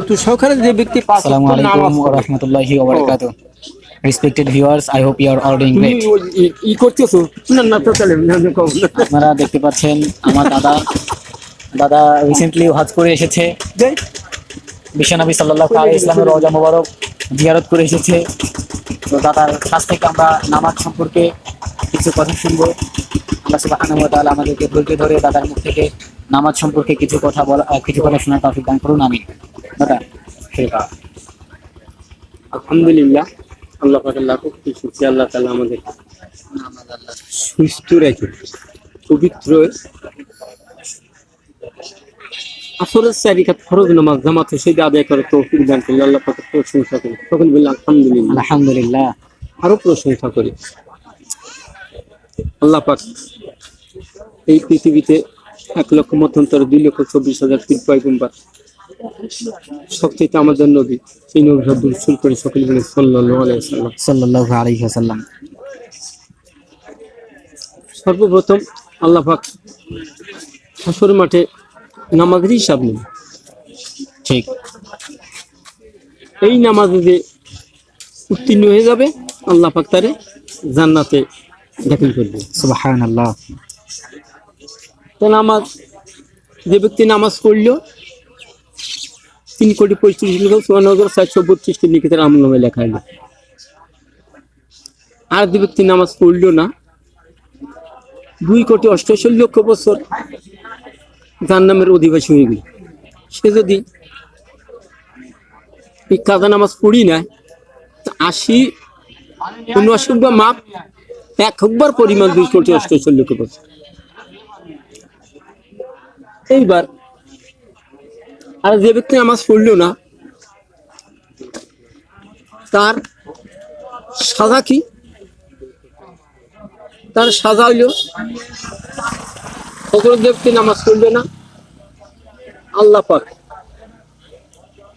তো সকালে যে ব্যক্তি পাঁচ ওয়াক্ত নামাজ Assalamualaikum warahmatullahi wabarakatuh. Respected viewers, I hope you are all doing তুমি great. ই করতেছো না না তো চলে না কম আপনারা দেখতে পাচ্ছেন আমার দাদা রিসেন্টলি হজ করে এসেছে। বিশ্বনবী সাল্লাল্লাহু আলাইহি ইসলামের রওজা মোবারক জিয়ারত করে এসেছে। তো দাদার কাছ থেকে আমরা নামাজ সম্পর্কে কিছু কথা শুনবো। আল্লাহ সুবহানাহু ওয়া তাআলা আমাদেরকে ধৈর্য ধরে দাদার মুখ থেকে নামাজ সম্পর্কে কিছু কথা শোনার তৌফিক দান করুন, আমিন। দাদা ঠিক আছে। আলহামদুলিল্লাহ, আল্লাহ পাকের লাখ কোটি শুকরিয়া, আল্লাহ তাআলা আমাদের সুস্থ রেখে পবিত্র আসরের 4 রাকাত ফরজ নামাজ জামাতে সেটা আদায় করে তৌফিক দান করলেন। আল্লাহ পাকের প্রশংসা করি, তখন বললাম আলহামদুলিল্লাহ। আলহামদুলিল্লাহ। আরো প্রশংসা করি আল্লাহ পাক এই পৃথিবীতে 1,24,000 ফিট পয়গম্বর সবচেয়ে আমাদের নবী, সেই নবী শব্দ শুরু করে সকলে বলে সাল্লাল্লাহু আলাইহি ওয়াসাল্লাম। সাল্লাল্লাহু আলাইহি ওয়াসাল্লাম। সর্বপ্রথম আল্লাহ পাক হাসর মাঠে নামাজের হিসাব নেন। ঠিক। এই নামাজে যে উত্তীর্ণ হয়ে যাবে আল্লাহ পাক তারে জান্নাতে দাখিল করবে। সুবহানাল্লাহ। তো নামাজ যে ব্যক্তি নামাজ পড়লো 3,35,54,432 নিকেতের আমলনামায় লেখা হলো। আর যে ব্যক্তি নামাজ পড়লো না 2,88,00,000 বছর জাহান্নামের অধিবাসী হয়ে গেল। সে যদি এই কাজা নামাজ পড়ি না 80-79 বা মাপ 1 পরিমাণ 2,88,00,000 বছর। এইবার আর যে ব্যক্তি নামাজ পড়লো না তার সাজা কি? তার সাজা হইল ব্যক্তি নামাজ পড়লো না আল্লাহ পাক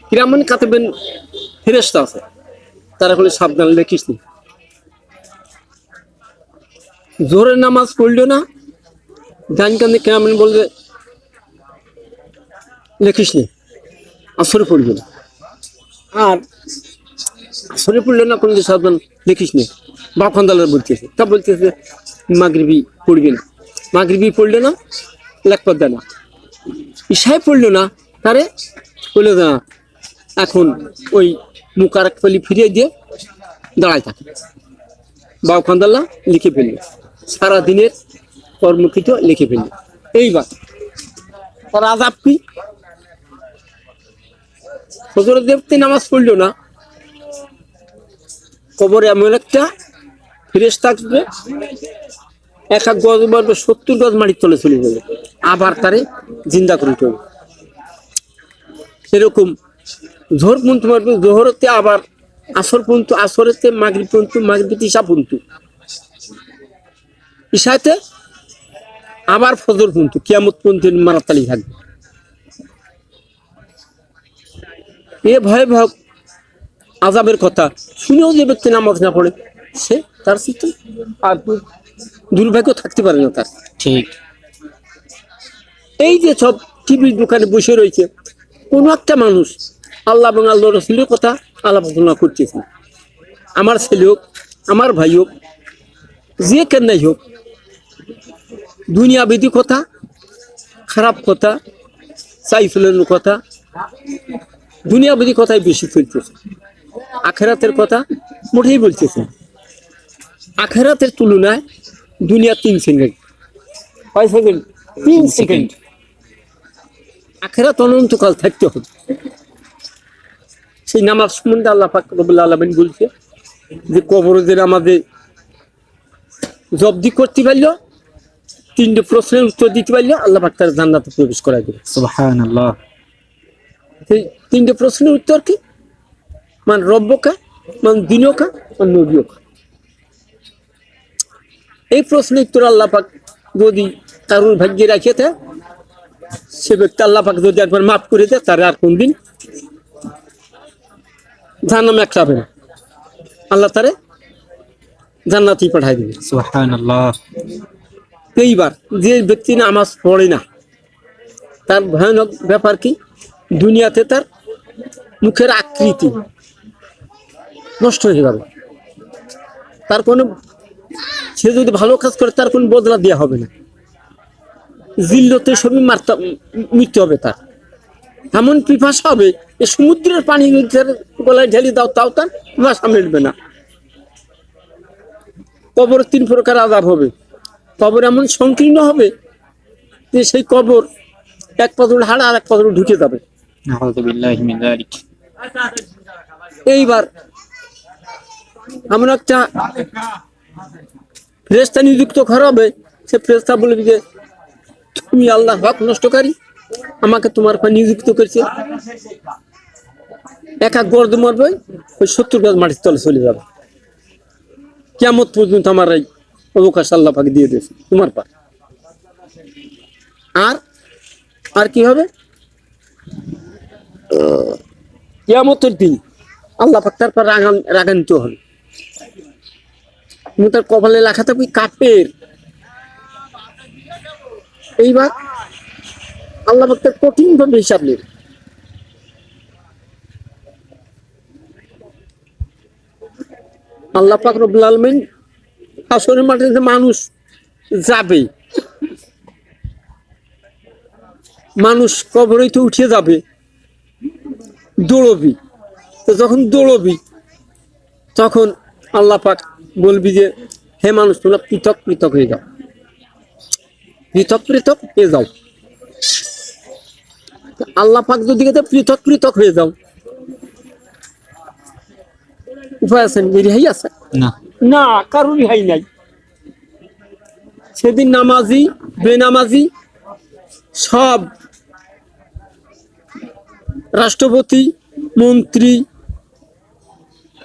কিরামান কাতিবিন ফেরেশতা আছে, তারা বলে সাবধান লেখিস নি। জোহরের নামাজ পড়লো না ডান কানে কিরামান বলবে লেখিস নি, আসরে পড়বে না। আর আসরে পড়লো না কোন সাবধান লেখিস নি, বাপ খান্দালার বলতেছে, তা বলতেছে মাগরিবি পড়বে না, মাগরিবি পড়লো না লেখপত দেয় না। ইশায় পড়লো না তারে বলে না, এখন ওই মুকারক ফলি ফিরিয়ে দিয়ে দাঁড়ায় থাকে, বাপ খান্দাল্লা লিখে ফেললো, সারা দিনের কর্মকৃত লিখে ফেললো। এইবার তার আযাব কি? ফজরের ব্যক্তি নামাজ পড়লো না কবরে এমন একটা ফেরেশতা থাকবে 1 গজ মারবে 70 গজ মাটির তলে চলে যাবে, আবার তারে জিন্দা করে উঠবে। এরকম জোহর পর্যন্ত মারবে, জোহরতে আবার আসর পর্যন্ত, আসরেতে মাগরিব পর্যন্ত, মাগরিবতে ইশা পর্যন্ত, ইশাতে আবার ফজর পর্যন্ত, কিয়ামত পর্যন্ত মারাতালি থাকবে। এ ভয় ভয় আযাবের কথা শুনেও যে ব্যক্তি নামাজ না পড়ে সে তার চিত্ত আর দুর্ভাগ্য থাকতে পারে না তার। ঠিক। এই যে সব টিভির দোকানে বসে রয়েছে, কোন একটা মানুষ আল্লাহ এবং আল্লাহ রাসূলের কথা আলাপ-আলোচনা করতেছে। আমার ছেলে হোক, আমার ভাই হোক, যে কেন্নাই হোক, দুনিয়াবিদি কথা, খারাপ কথা, চাইফুলের কথা, দুনিয়াবিদি কথাই বেশি ফেলতেছে, আখেরাতের কথা মোটেই বলতেছে। আখেরাতের তুলনায় দুনিয়া 3 সেকেন্ড, 5 সেকেন্ড, 3 সেকেন্ড। আখেরাত অনন্তকাল থাকতে হবে। সেই নামাজ সম্বন্ধে আল্লাহ পাক রব্বুল আলামিন বলছে যে কবরে যে আমাদের জব্দি করতে পারলো, 3টে প্রশ্নের উত্তর দিতে পারলো, আল্লাহ পাক তার জান্নাতে প্রবেশ করায় দেবে। সুবহানাল্লাহ। সেই 3টে প্রশ্নের উত্তর কি? মান রব্বকা, মান দিনুকা, মান নবিয়ুকা। এই প্রশ্নের উত্তর আল্লাহ পাক যদি কারোর ভাগ্যে রাখে দেয়, সে ব্যক্তি আল্লাহ পাক যদি একবার মাফ করে দেয়, তার আর কোনদিন জাহান্নামে যাবে না, আল্লাহ তারে জান্নাতে পাঠায় দিবে। সুবহানাল্লাহ। এইবার যে ব্যক্তি নামাজ পড়ে না তার ভয়ানক ব্যাপার কি? দুনিয়াতে তার মুখের আকৃতি নষ্ট হয়ে যাবে। তার কোনো, সে যদি ভালো কাজ করে তার কোনো বদলা দেওয়া হবে না, জিল্লতে সবই মৃত্যু হবে তার। এমন পিপাসা হবে এই সমুদ্রের পানি গলায় ঢেলে দাও তাও তার পিপাসা মিটবে না। কবর 3 প্রকার আযাব হবে। কবর এমন সংকীর্ণ হবে যে সেই কবর এক পাথর হাড় আর এক পাথর ঢুকে যাবে। আউযু বিল্লাহি মিন যালিক। এইবার আমরা একটা ফেরেশতা নিযুক্ত করা হবে, সে ফেরেশতা বলবে যে তুমি আল্লাহর হক নষ্টকারী, আমাকে তোমার পা নিযুক্ত করেছে। একা গর্দ মারবে, ওই 70 গাছ মাটির তলে চলে যাবে। কিয়ামত পর্যন্ত আমার এই অবকাশ আল্লাহ পাক দিয়ে দিয়েছে তোমার পা। আর কি হবে? কিয়ামতের দিন আল্লাহ পাক তার পর রাগান্বিত হন, তার কপালে লেখা থাকবে কাফের। এইবার আল্লাহ পাক তার কঠিন ভাবে হিসাব নেবে। আল্লাহ পাক রব্বুল আলামিন হাসরের মাঠে মানুষ যাবে, মানুষ কবরে তো উঠে যাবে, দৌড়বি। তো যখন দৌড়বি তখন আল্লাহ পাক বলবি যে হে মানুষ তোমরা পৃথক পৃথক হয়ে যাও, পৃথক পৃথক হয়ে যাও। আল্লাহ পাক যদি পৃথক পৃথক হয়ে যাও, উপায় আছে? রেহাই আছে না, কারোর রেহাই নাই। সেদিন নামাজি বেনামাজি সব, রাষ্ট্রপতি মন্ত্রী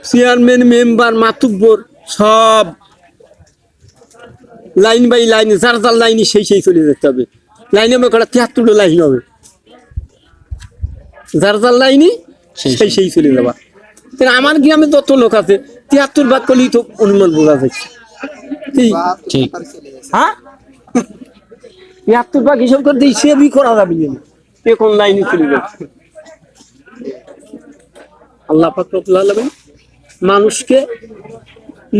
চেয়ারম্যান মেম্বার মাতুব্বর সব লাইন বাই লাইন, যার যার লাইনে সেই চলে যেতে হবে। লাইনে আমার 73টা লাইন হবে, যার যার লাইনে সেই চলে যাবা। আমার গ্রামে যত লোক আছে 73 ভাগ করলেই তো অনুমান বোঝা যাচ্ছে। ঠিক। হ্যাঁ, 73 ভাগ হিসাব করতে হিসেবই করা যাবে না, এখন লাইনে চলে যাচ্ছে। আল্লাহ পাক রব্বুল আলামিন মানুষকে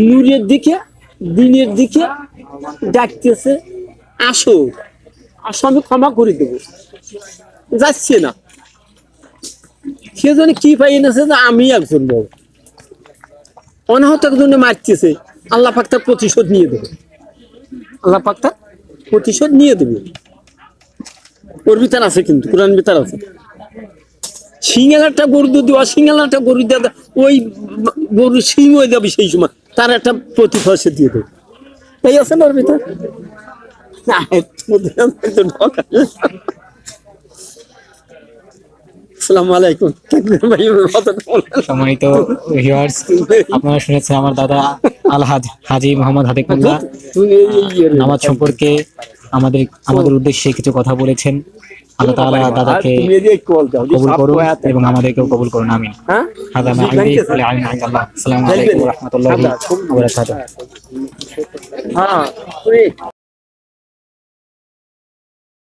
নূরের দিকে, দিনের দিকে ডাকতেছে, আসো আসো আমি ক্ষমা করে দেব। যাচ্ছে না, সেজন্য কি পাই এনেছে যে আমি একজন বড় অনাহত একজনে মারতেছে, আল্লাহ পাক তার প্রতিশোধ নিয়ে দেবে। আল্লাহ পাক তার প্রতিশোধ নিয়ে দেবে। ওর ভিতর আছে, কিন্তু কোরআন ভিতর আছে, সিঙ্গেলাটা গরু যদি অসিঙ্গেলাটা গরু দিয়ে ওই গরু সিং হয়ে যাবে, সেই সময় তার একটা প্রতিফল সে দিয়ে দেবে। তাই আছে না ওর ভিতর? আসসালামু আলাইকুম। সম্মানিত ভিউয়ার্স, আপনারা শুনেছেন আমার দাদা আলহাজ হাজী মোহাম্মদ হাদিকুল্লাহ নামাজ সম্পর্কে আমাদের উদ্দেশ্যে কিছু কথা বলেছেন। আল্লাহ তাআলা দাদাকে কবুল করুন এবং আমাদেরকেও কবুল করুন, আমিন। আসসালামু আলাইকুম ওয়া রাহমাতুল্লাহি ওয়া বারাকাতুহু।